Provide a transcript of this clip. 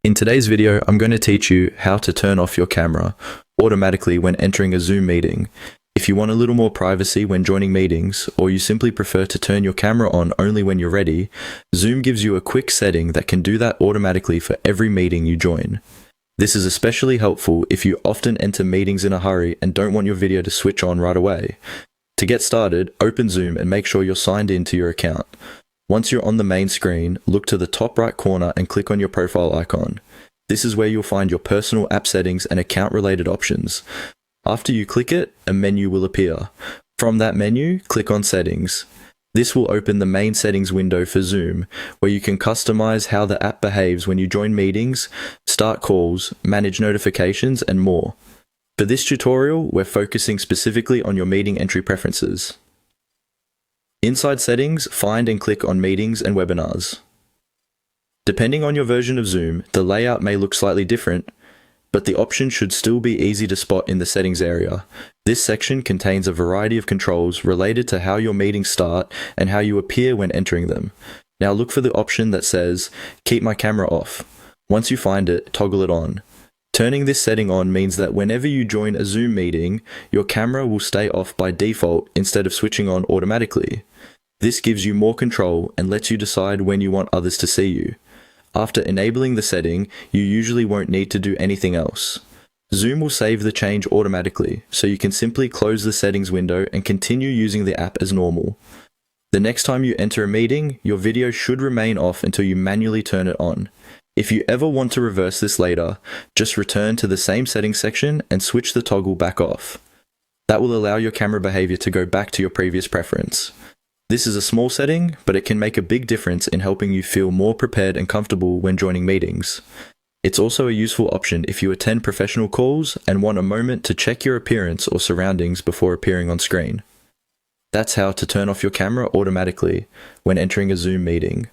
In today's video, I'm going to teach you how to turn off your camera automatically when entering a Zoom meeting. If you want a little more privacy when joining meetings, or you simply prefer to turn your camera on only when you're ready, Zoom gives you a quick setting that can do that automatically for every meeting you join. This is especially helpful if you often enter meetings in a hurry and don't want your video to switch on right away. To get started, open Zoom and make sure you're signed in to your account. Once you're on the main screen, look to the top right corner and click on your profile icon. This is where you'll find your personal app settings and account-related options. After you click it, a menu will appear. From that menu, click on Settings. This will open the main settings window for Zoom, where you can customize how the app behaves when you join meetings, start calls, manage notifications, and more. For this tutorial, we're focusing specifically on your meeting entry preferences. Inside Settings, find and click on Meetings and Webinars. Depending on your version of Zoom, the layout may look slightly different, but the options should still be easy to spot in the settings area. This section contains a variety of controls related to how your meetings start and how you appear when entering them. Now look for the option that says, Keep my camera off. Once you find it, toggle it on. Turning this setting on means that whenever you join a Zoom meeting, your camera will stay off by default instead of switching on automatically. This gives you more control and lets you decide when you want others to see you. After enabling the setting, you usually won't need to do anything else. Zoom will save the change automatically, so you can simply close the settings window and continue using the app as normal. The next time you enter a meeting, your video should remain off until you manually turn it on. If you ever want to reverse this later, just return to the same settings section and switch the toggle back off. That will allow your camera behavior to go back to your previous preference. This is a small setting, but it can make a big difference in helping you feel more prepared and comfortable when joining meetings. It's also a useful option if you attend professional calls and want a moment to check your appearance or surroundings before appearing on screen. That's how to turn off your camera automatically when entering a Zoom meeting.